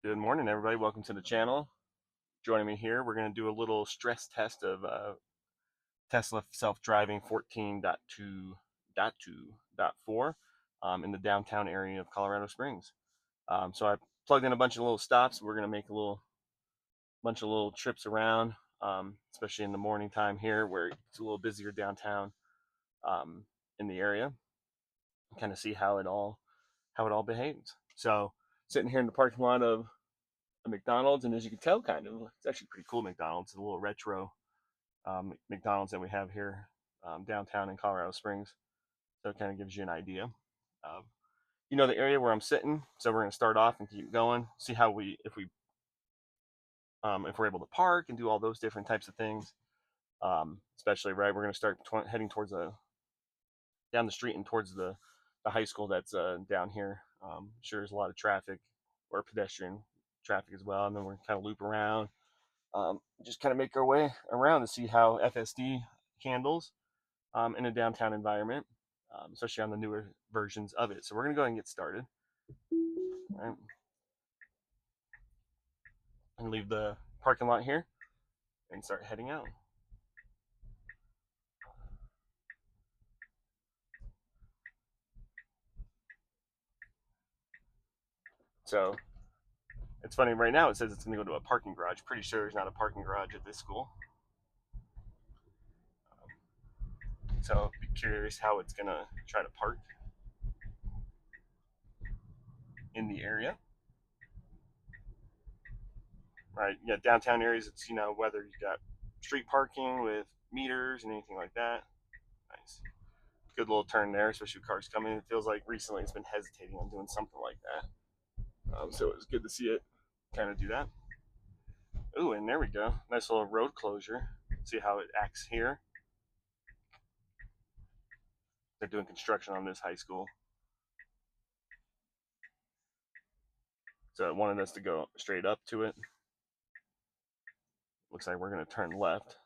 Good morning, everybody. Welcome to the channel. Joining me here, we're going to do a little stress test of Tesla self-driving 14.2.2.4 in the downtown area of Colorado Springs. So I plugged in a bunch of little stops. We're going to make a bunch of little trips around, especially in the morning time here where it's a little busier downtown um, in the area. Kind of see how it all behaves. So sitting here in the parking lot of a McDonald's, and as you can tell, it's actually pretty cool. McDonald's, a little retro McDonald's that we have here downtown in Colorado Springs. So it kind of gives you an idea of the area where I'm sitting. So we're going to start off and keep going, see how we if we're able to park and do all those different types of things. Especially right, we're going to start heading towards down the street and towards the high school that's down here. Sure, there's a lot of traffic or pedestrian traffic as well, and then we're kind of loop around, just kind of make our way around to see how FSD handles in a downtown environment, especially on the newer versions of it. So we're going to go ahead and get started. All right. And leave the parking lot here and start heading out. So it's funny, right now it says it's going to go to a parking garage. Pretty sure there's not a parking garage at this school. So be curious how it's going to try to park in the area. Right, you got downtown areas, it's, whether you got street parking with meters and anything like that. Nice. Good little turn there, especially with cars coming. It feels like recently it's been hesitating on doing something like that. So it was good to see it kind of do that. Ooh, and there we go. Nice little road closure. See how it acts here. They're doing construction on this high school. So it wanted us to go straight up to it. Looks like we're going to turn left,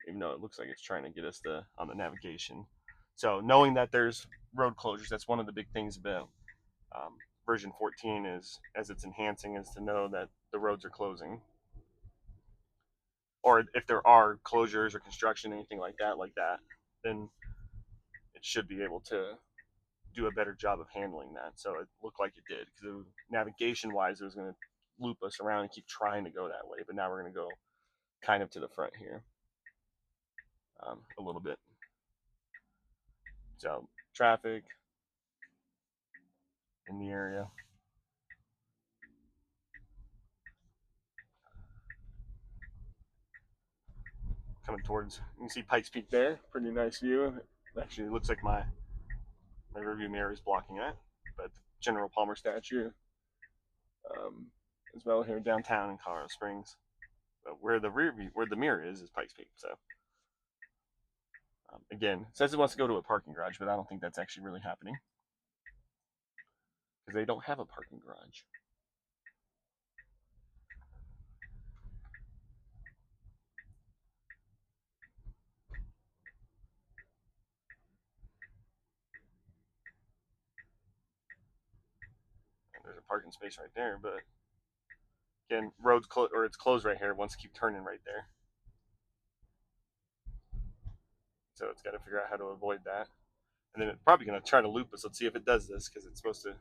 even though it looks like it's trying to get us on the navigation. So knowing that there's road closures, that's one of the big things about version 14 is, as it's enhancing, is to know that the roads are closing. Or if there are closures or construction, anything like that, then it should be able to do a better job of handling that. So it looked like it did, because navigation wise, it was going to loop us around and keep trying to go that way. But now we're going to go kind of to the front here a little bit. So traffic in the area. Coming towards, you can see Pikes Peak there. Pretty nice view. Actually, it looks like my rearview mirror is blocking that, but General Palmer statue, um, as well here downtown in Colorado Springs. But where the mirror is Pikes Peak. So again, it says it wants to go to a parking garage, but I don't think that's actually really happening because they don't have a parking garage. And there's a parking space right there, but again, it's closed right here. It wants to keep turning right there. So it's got to figure out how to avoid that. And then it's probably going to try to loop us. Let's see if it does this, because it's supposed to,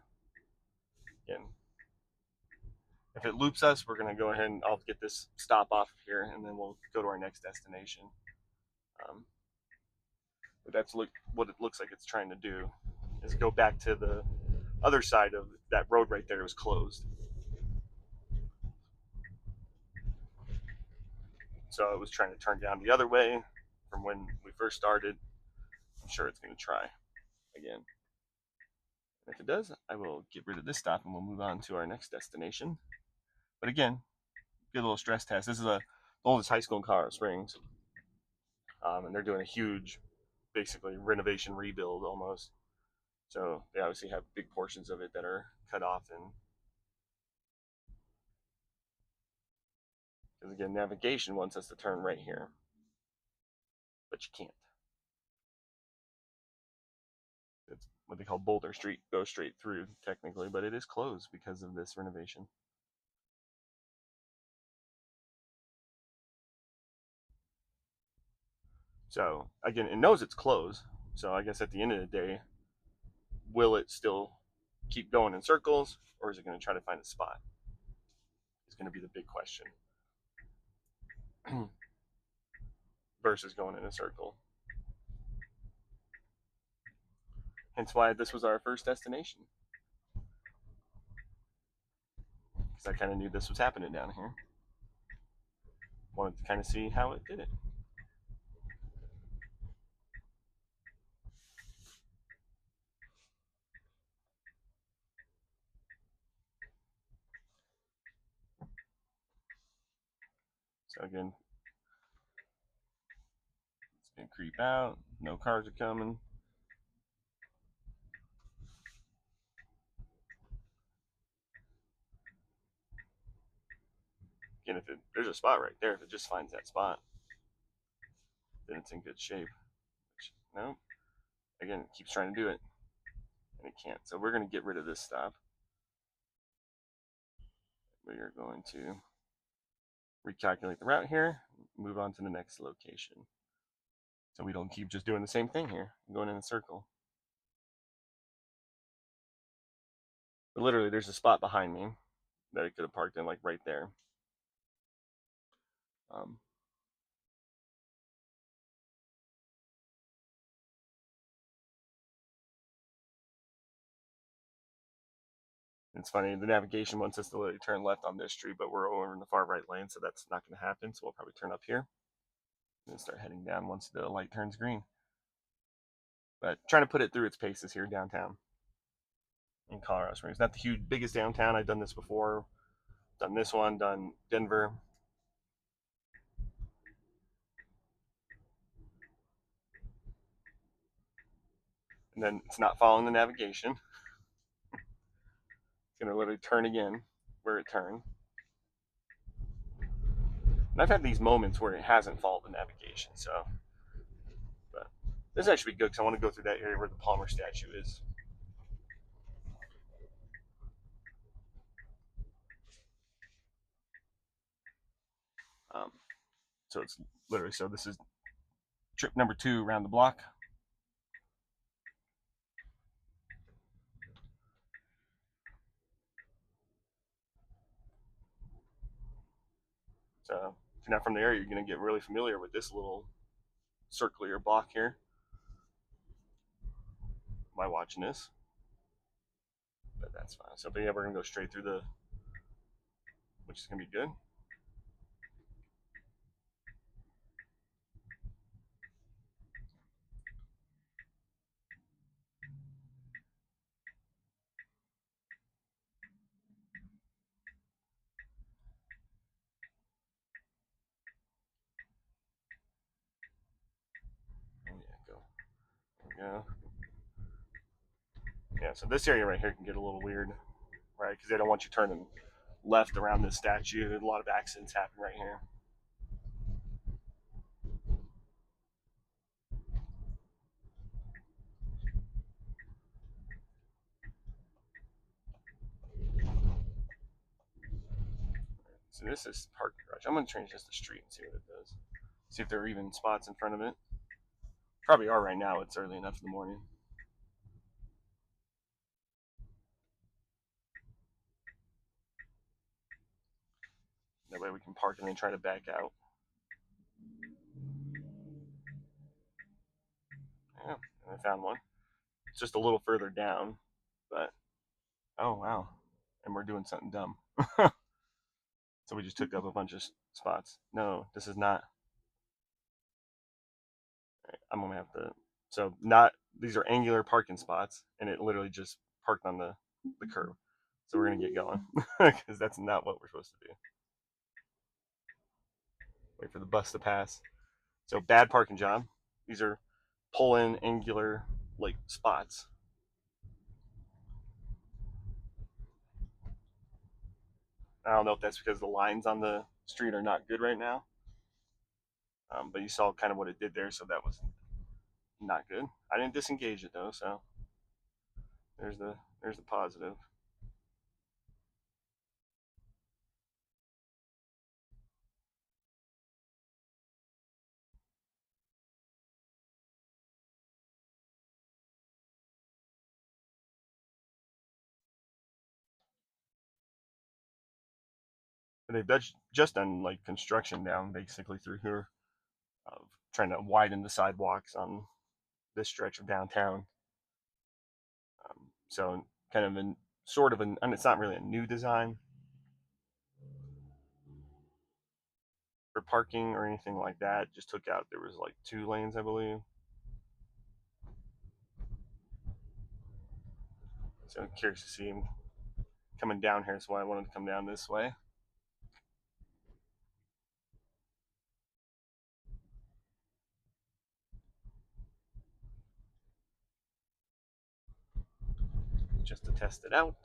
again, if it loops us, we're going to go ahead and I'll get this stop off here, and then we'll go to our next destination. But that's what it looks like it's trying to do, is go back to the other side of that road right there. It was closed. So it was trying to turn down the other way from when we first started. I'm sure it's going to try again. And if it does, I will get rid of this stop and we'll move on to our next destination. But again, good little stress test. This is the oldest high school in Colorado Springs, and they're doing a huge, basically renovation rebuild almost. So they obviously have big portions of it that are cut off, and because again, navigation wants us to turn right here, but you can't. It's what they call Boulder Street, go straight through technically, but it is closed because of this renovation. So again, it knows it's closed. So I guess at the end of the day, will it still keep going in circles, or is it going to try to find a spot? Is going to be the big question. Versus going in a circle. Hence why this was our first destination. Because I kind of knew this was happening down here. Wanted to kind of see how it did it. So again, it's gonna creep out. No cars are coming. Again, if there's a spot right there, if it just finds that spot, then it's in good shape. Which, no, again, it keeps trying to do it, and it can't. So we're gonna get rid of this stop. We are going to recalculate the route here, move on to the next location. So we don't keep just doing the same thing here, going in a circle. But literally, there's a spot behind me that it could have parked in, like right there. Um, it's funny, the navigation wants us to literally turn left on this street, but we're over in the far right lane, so that's not going to happen. So we'll probably turn up here and start heading down once the light turns green. But trying to put it through its paces here downtown in Colorado Springs. Not the huge biggest downtown. I've done this before. Done this one. Done Denver. And then it's not following the navigation. It's going to literally turn again where it turned. And I've had these moments where it hasn't followed the navigation. So, but this is actually good because I want to go through that area where the Palmer statue is. Um, so it's literally, so this is trip number 2 around the block. So if you're not from the area, you're going to get really familiar with this little circular block here. Am I watching this? But that's fine. So, but yeah, we're going to go straight through the, which is going to be good. Oh, yeah, go. There we go. Yeah, so this area right here can get a little weird, right? Because they don't want you turning left around this statue. A lot of accidents happen right here. So this is parking garage. I'm going to change this to street and see what it does. See if there are even spots in front of it. Probably are right now. It's early enough in the morning. That way we can park and then try to back out. Yeah, and I found one. It's just a little further down, but oh wow. And we're doing something dumb. So we just took up a bunch of spots. No, this is not. Right, I'm gonna have to. So not these are angular parking spots, and it literally just parked on the curb. So we're gonna get going because that's not what we're supposed to do. Wait for the bus to pass. So bad parking job. These are pull-in angular like spots. I don't know if that's because the lines on the street are not good right now. But you saw kind of what it did there, so that was not good. I didn't disengage it though, so there's the positive. they've just done like construction down basically through here of trying to widen the sidewalks on this stretch of downtown. So kind of an sort of an, and it's not really a new design for parking or anything like that. Just took out, there was like 2 lanes, I believe. So I'm curious to see him coming down here. That's why I wanted to come down this way. Just to test it out.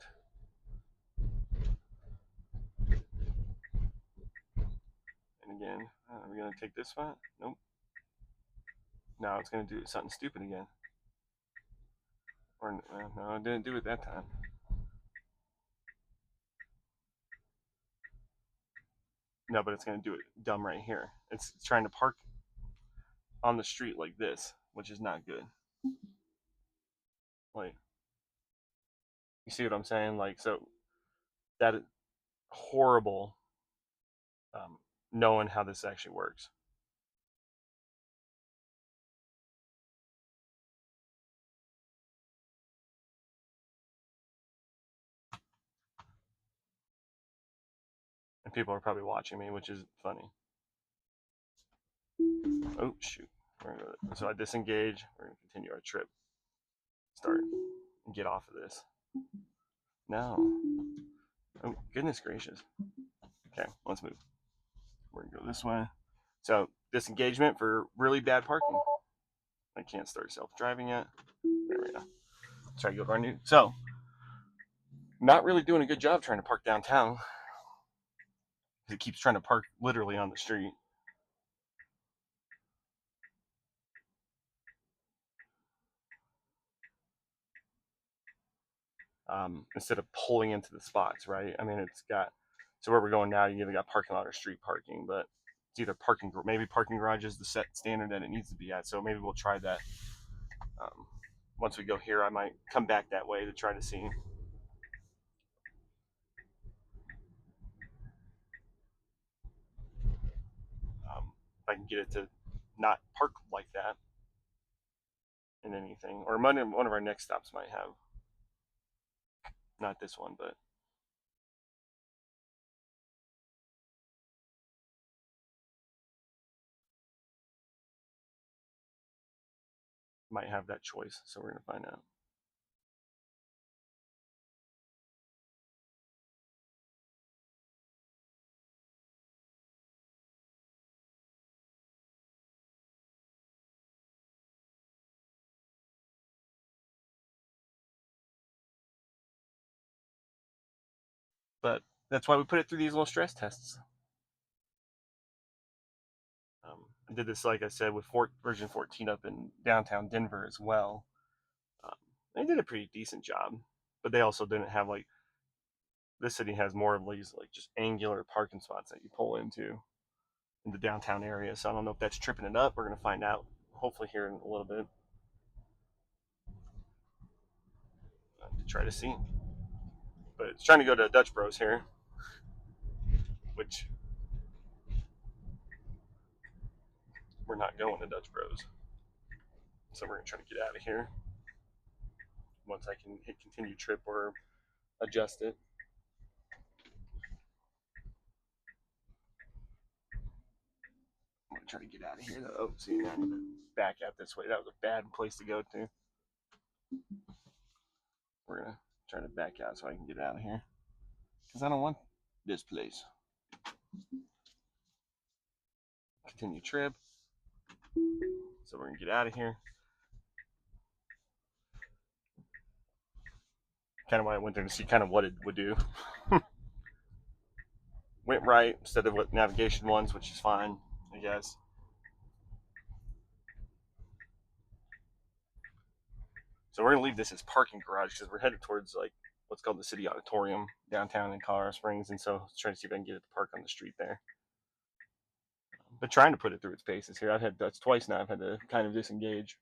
And again, are we going to take this one? Nope. No, it's going to do something stupid again. Or no, it didn't do it that time. No, but it's going to do it dumb right here. It's trying to park on the street like this, which is not good. Like, you see what I'm saying? Like, so that horrible knowing how this actually works. And people are probably watching me, which is funny. Oh, shoot. So I disengage. We're going to continue our trip. Start and get off of this. No. Oh, goodness gracious. Okay, let's move. We're going to go this way. So, disengagement for really bad parking. I can't start self-driving yet. There we go. Try to go to our new. So, not really doing a good job trying to park downtown. It keeps trying to park literally on the street. Instead of pulling into the spots, right? I mean, it's got, so where we're going now, you either got parking lot or street parking, but it's either parking, maybe parking garage is the set standard that it needs to be at. So maybe we'll try that. Once we go here, I might come back that way to try to see. If I can get it to not park like that in anything, or one of our next stops might have, not this one, but might have that choice. So we're gonna find out. But that's why we put it through these little stress tests. I did this, like I said, with version 14 up in downtown Denver as well. Um, they did a pretty decent job, but they also didn't have like, this city has more of these like just angular parking spots that you pull into in the downtown area. So I don't know if that's tripping it up. We're gonna find out hopefully here in a little bit to try to see. But it's trying to go to Dutch Bros here, which we're not going to Dutch Bros. So we're gonna try to get out of here once I can hit continue trip or adjust it. I'm gonna try to get out of here though. Oh, see, now I need to back out this way. That was a bad place to go to. We're gonna try to back out so I can get out of here because I don't want this place. Continue trip. So we're gonna get out of here. Kind of why I went there to see kind of what it would do. Went right instead of what navigation ones, which is fine, I guess. So we're gonna leave this as parking garage because we're headed towards like what's called the City Auditorium downtown in Colorado Springs, and so let's try to see if I can get it to park on the street there. But trying to put it through its paces here. I've had that's twice now. I've had to kind of disengage.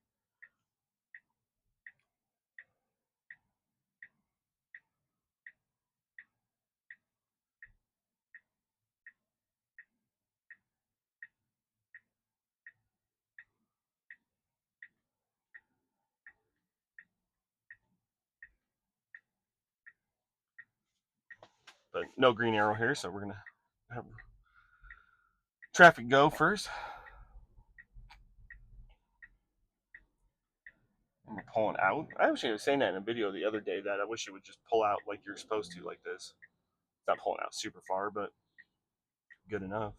but no green arrow here, so we're gonna have traffic go first. And we're pulling out. I actually was saying that in a video the other day that I wish it would just pull out like you're supposed to, like this. It's not pulling out super far, but good enough.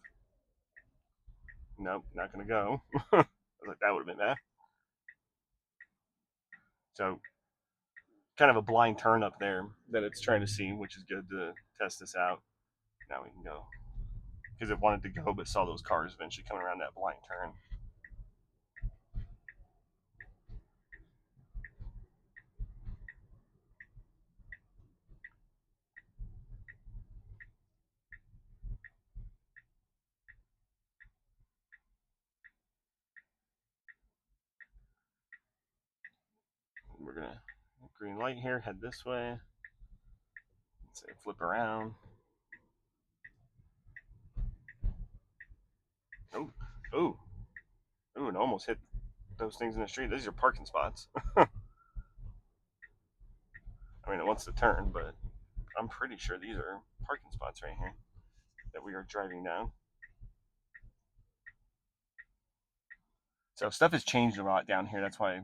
Nope, not gonna go. I was like, that would have been bad. So kind of a blind turn up there that it's trying to see, which is good to test this out. Now we can go. Because it wanted to go, but saw those cars eventually coming around that blind turn. We're gonna green light here, head this way. Let's say flip around. Oh, oh, oh, and almost hit those things in the street. These are parking spots. I mean, it wants to turn, but I'm pretty sure these are parking spots right here that we are driving down. So stuff has changed a lot down here. That's why I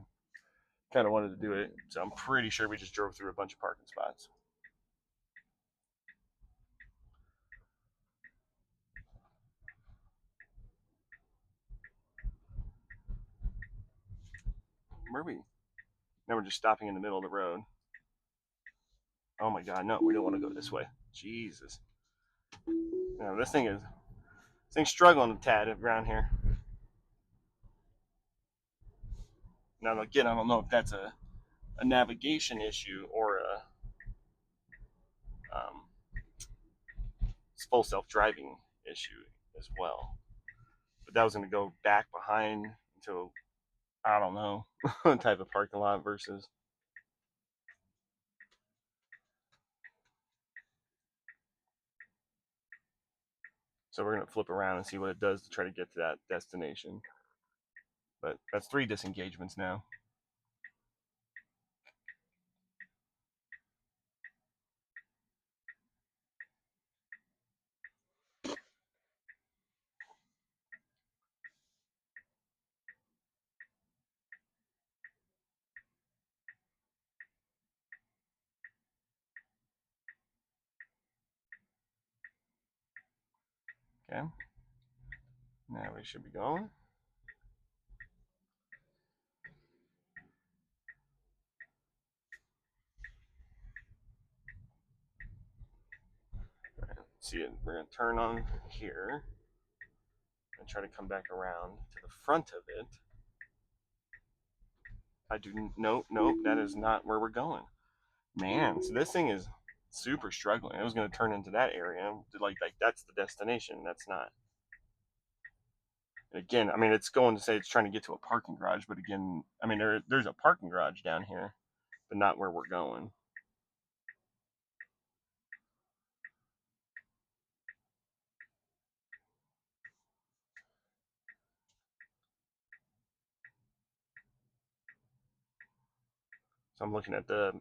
kind of wanted to do it. So I'm pretty sure we just drove through a bunch of parking spots. Where are we? Now we're just stopping in the middle of the road. Oh my God, no, we don't want to go this way. Jesus. No, this thing's struggling a tad around here. Now again, I don't know if that's a navigation issue or a full self-driving issue as well. But that was going to go back behind into, I don't know, type of parking lot versus. So we're going to flip around and see what it does to try to get to that destination. But that's 3 disengagements now. Okay. Now we should be going. See it. We're going to turn on here and try to come back around to the front of it. I do nope, that is not where we're going. Man, so this thing is super struggling. It was going to turn into that area. Like that's the destination. That's not. And again, I mean, it's going to say it's trying to get to a parking garage, but again, I mean, there's a parking garage down here, but not where we're going. So I'm looking at the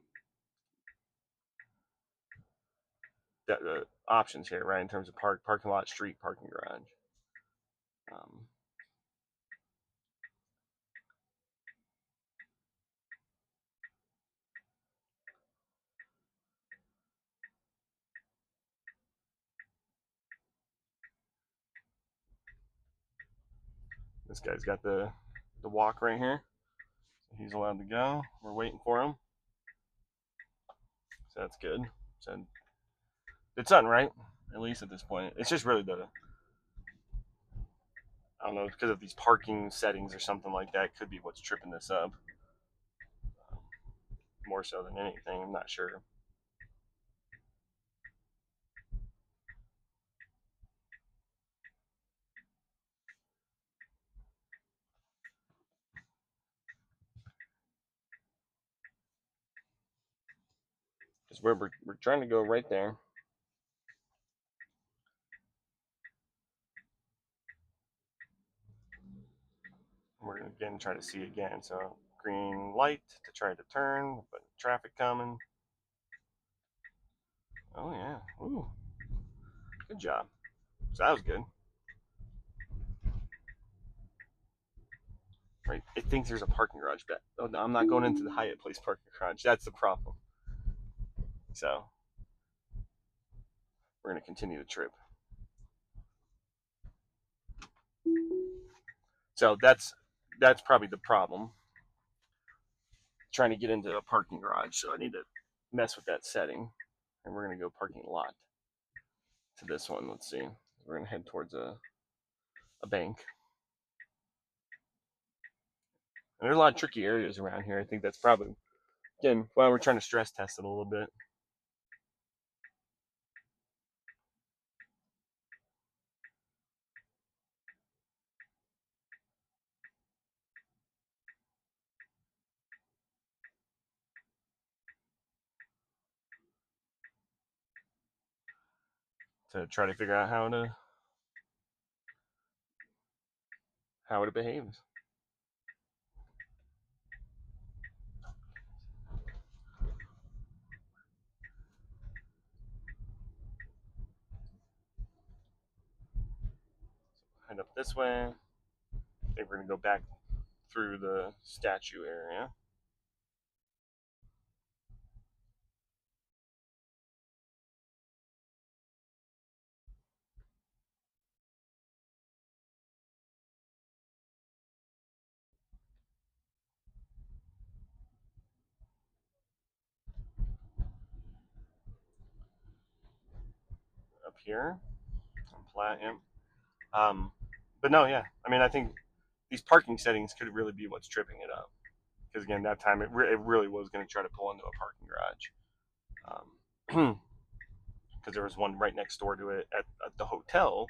options here, right, in terms of parking lot, street, parking garage. This guy's got the walk right here. He's allowed to go. We're waiting for him. So that's good. So it's done, right? At least at this point. It's just really I don't know, because of these parking settings or something like that could be what's tripping this up. More so than anything, I'm not sure. Because we're trying to go right there. We're going to again try to see again. So green light to try to turn, but traffic coming. Oh yeah. Ooh. Good job. So that was good. Right. It thinks there's a parking garage back. Oh, no, I'm not going into the Hyatt Place parking garage. That's the problem. So we're going to continue the trip. So that's probably the problem. Trying to get into a parking garage, so I need to mess with that setting. And we're going to go parking lot to this one. Let's see. We're going to head towards a bank. And there's a lot of tricky areas around here. I think that's probably, again, why we're trying to stress test it a little bit. To try to figure out how it behaves. Head up this way. I think we're gonna go back through the statue area. Up here on Platinum. But no, yeah. I mean, I think these parking settings could really be what's tripping it up. Because again, that time it really was going to try to pull into a parking garage. Because there was one right next door to it at the hotel.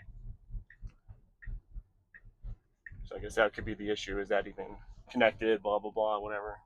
So I guess that could be the issue. Is that even connected? Blah blah blah. Whatever.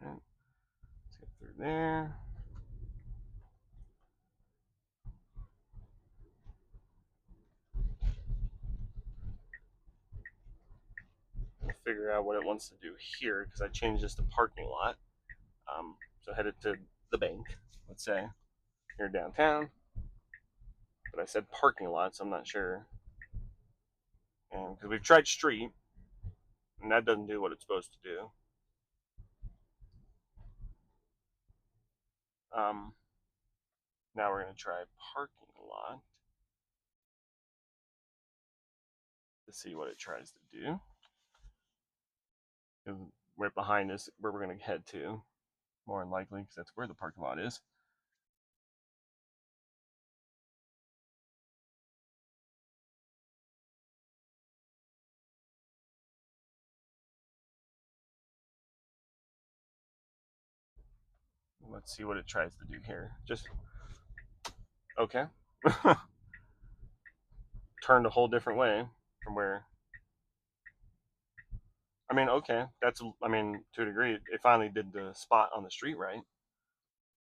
All right. Let's get through there. We'll figure out what it wants to do here because I changed this to parking lot. So headed to the bank, let's say, here downtown. But I said parking lot, so I'm not sure. And because we've tried street, and that doesn't do what it's supposed to do. Um, Now we're going to try parking lot to see what it tries to do. And right behind us, where we're going to head to, more than likely, because that's where the parking lot is. Let's see what it tries to do here. Just okay. Turned a whole different way from where. I mean, okay, that's. I mean, to a degree, it finally did the spot on the street right.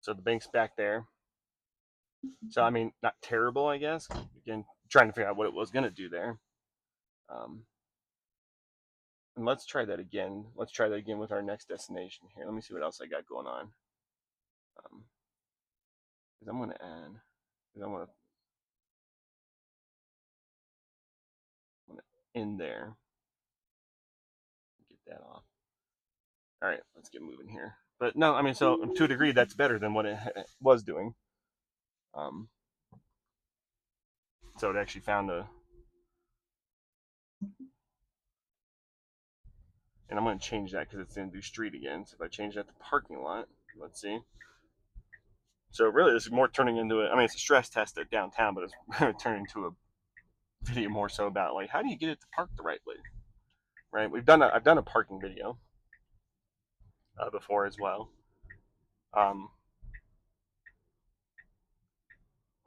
So the bank's back there. So I mean, not terrible, I guess. Again, trying to figure out what it was gonna do there. Um, and let's try that again. Let's try that again with our next destination here. Let me see what else I got going on. Because I'm gonna add. Because I want to end there. Get that off. All right, let's get moving here. But no, I mean, so to a degree, that's better than what it was doing. Um, so it actually found a. And I'm going to change that because it's going to do street again. So if I change that to parking lot, let's see. So really, this is more turning into a. I mean, it's a stress test at downtown, but it's turning into a video more so about like how do you get it to park the right way, right? I've done a parking video before as well. Um,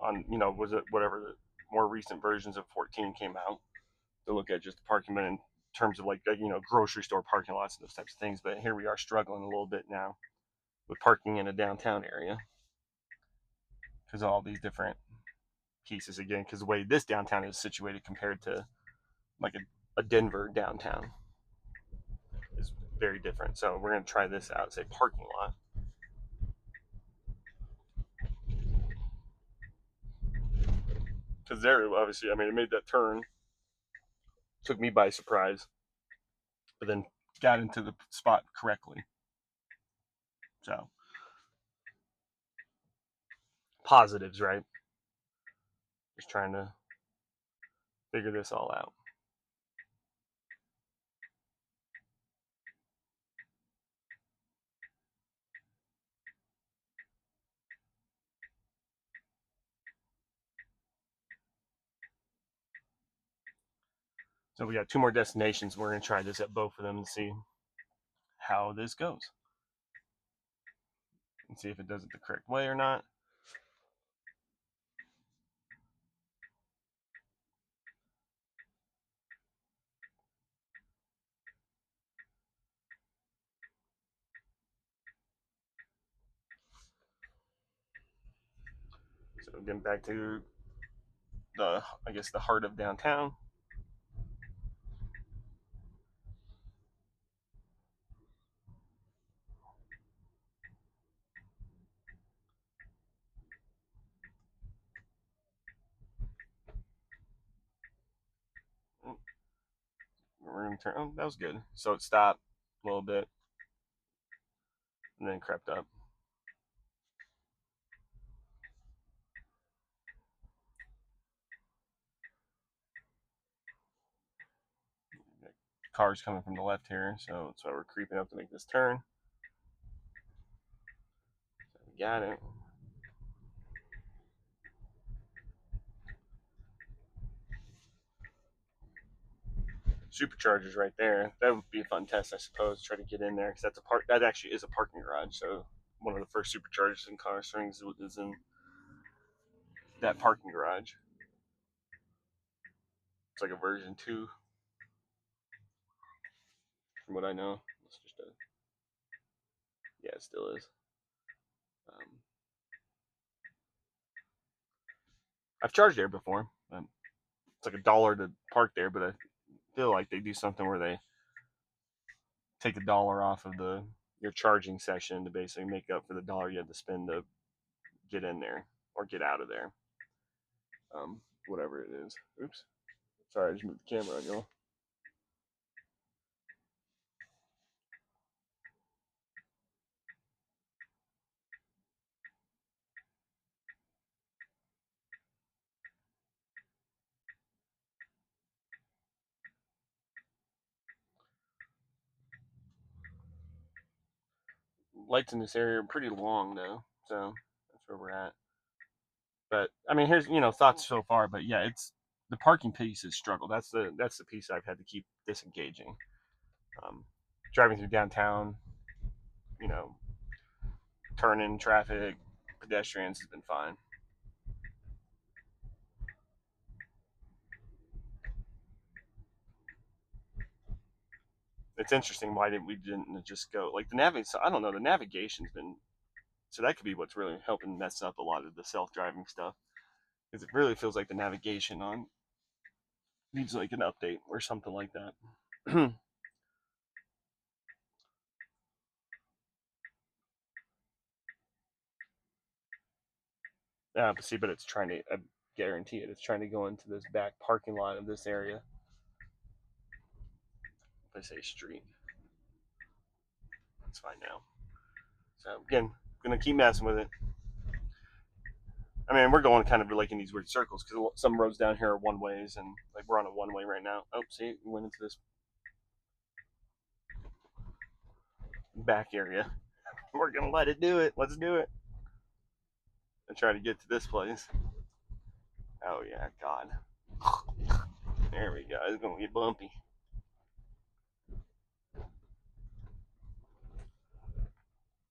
on, was it whatever the more recent versions of 14 came out, to look at just parking, but in terms of like grocery store parking lots and those types of things. But here we are struggling a little bit now with parking in a downtown area because of all these different pieces again. Because the way this downtown is situated compared to like a Denver downtown is very different. So we're gonna try this out. Say parking lot. Because there, obviously, I mean, it made that turn, took me by surprise, but then got into the spot correctly. So positives, right? Just trying to figure this all out. So we got 2 more destinations. We're gonna try this at both of them and see how this goes, and see if it does it the correct way or not. So getting back to I guess the heart of downtown. We're gonna turn. Oh, that was good. So it stopped a little bit and then crept up. Cars coming from the left here, so that's why we're creeping up to make this turn. So we got it. Superchargers right there. That would be a fun test, I suppose. Try to get in there because that's a park. That actually is a parking garage. So one of the first superchargers in Colorado Springs is in that parking garage. It's like a version 2, from what I know. It's just a yeah, it still is. Um, I've charged there before. It's like $1 to park there, but I feel like they do something where they take $1 off of your charging session to basically make up for the dollar you had to spend to get in there or get out of there. Whatever it is. Oops. Sorry, I just moved the camera on y'all. Lights in this area are pretty long though, so that's where we're at. But I mean, here's thoughts so far. But yeah, it's the parking piece is struggle. That's the piece I've had to keep disengaging. Um, Driving through downtown, you know, turning traffic, pedestrians has been fine. It's interesting why didn't just go like the navigation. So I don't know. The navigation's been so that could be what's really helping mess up a lot of the self-driving stuff because it really feels like the navigation on needs like an update or something like that. Yeah, but see, but it's trying to, I guarantee it, it's trying to go into this back parking lot of this area. If I say street, it's fine now. So again, gonna keep messing with it. I mean, we're going kind of like in these weird circles because some roads down here are one ways, and like we're on a one way right now. Oh, see, we went into this back area. We're gonna let it do it. Let's do it. And try to get to this place. Oh yeah, God. There we go. It's gonna get bumpy.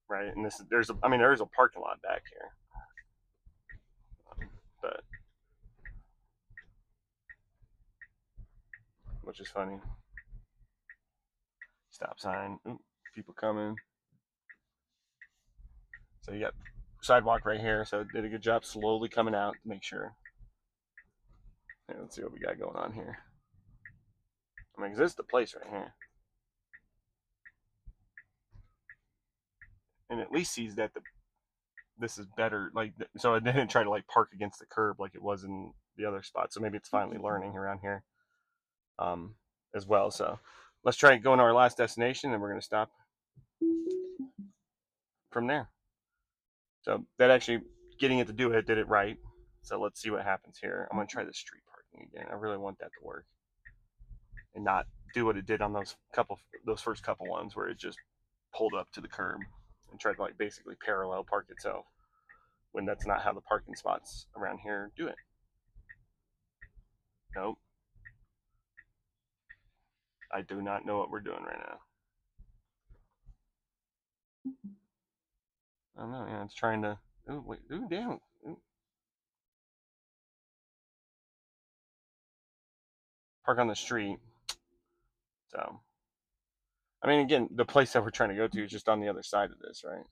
Right, and there's a parking lot back here, but which is funny. Stop sign. Ooh, people coming. So you got sidewalk right here. So it did a good job slowly coming out to make sure. Okay, let's see what we got going on here. I mean, 'cause this is the place right here. And at least sees that this is better. Like, so it didn't try to like park against the curb like it was in the other spot. So maybe it's finally learning around here as well. So let's try going to our last destination, and we're going to stop from there. So that actually getting it to do it did it right. So let's see what happens here. I'm going to try the street parking again. I really want that to work and not do what it did on those first couple ones where it just pulled up to the curb and tried to like basically parallel park itself, when that's not how the parking spots around here do it. Nope. I do not know what we're doing right now. I don't know. Yeah, it's trying to. Oh wait. Ooh, damn. Ooh. Park on the street. So, I mean, again, the place that we're trying to go to is just on the other side of this, right?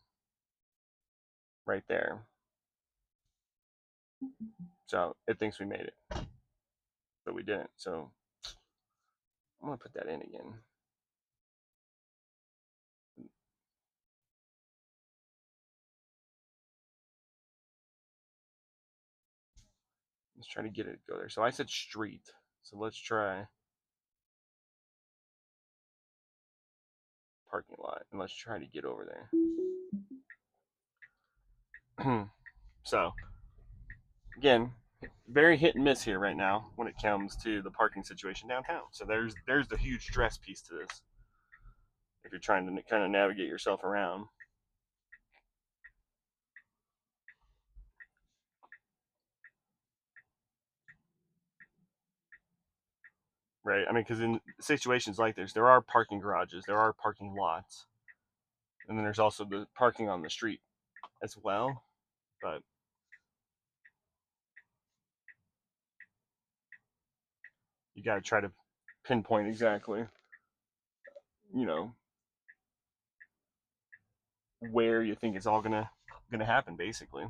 Right there. So it thinks we made it, but we didn't. So I'm gonna put that in again. Let's try to get it to go there. So I said street. So let's try parking lot, and let's try to get over there. So again, very hit and miss here right now when it comes to the parking situation downtown. So there's the huge stress piece to this. If you're trying to kind of navigate yourself around. Right? I mean, because in situations like this, there are parking garages, there are parking lots, and then there's also the parking on the street as well. But you got to try to pinpoint exactly, you know, where you think it's all gonna happen, basically.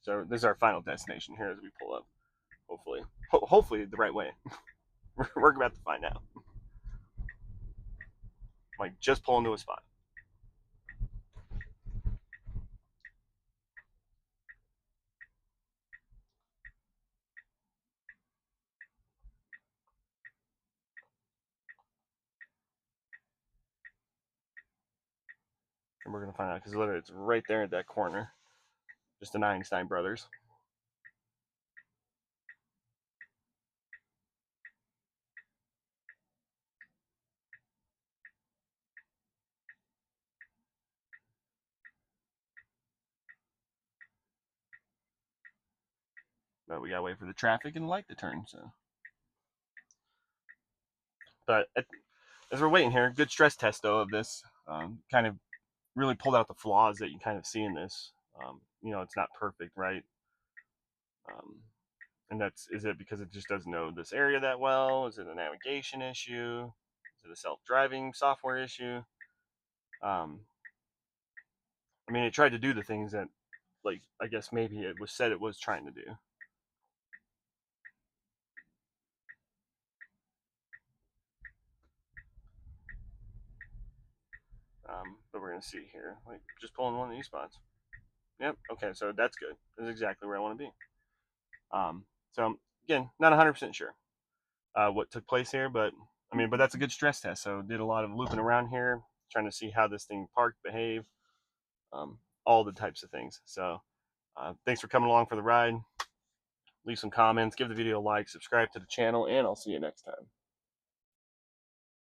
So this is our final destination here as we pull up. Hopefully, hopefully the right way. We're about to find out. Like just pull into a spot. And we're gonna find out because literally it's right there at that corner. Just an Einstein Brothers. But we gotta wait for the traffic and the light to turn. So, but as we're waiting here, good stress test though of this. Kind of really pulled out the flaws that you kind of see in this. You know, it's not perfect, right? Um, and that's is it because it just doesn't know this area that well? Is it a navigation issue? Is it a self-driving software issue? Um, I mean, it tried to do the things that, like, I guess maybe it was said it was trying to do. But we're gonna see here. Like, just pulling one of these spots. Yep. Okay. So that's good. That's exactly where I want to be. So again, not 100% sure what took place here, but I mean, but that's a good stress test. So did a lot of looping around here, trying to see how this thing parked, behave, all the types of things. So thanks for coming along for the ride. Leave some comments, give the video a like, subscribe to the channel, and I'll see you next time.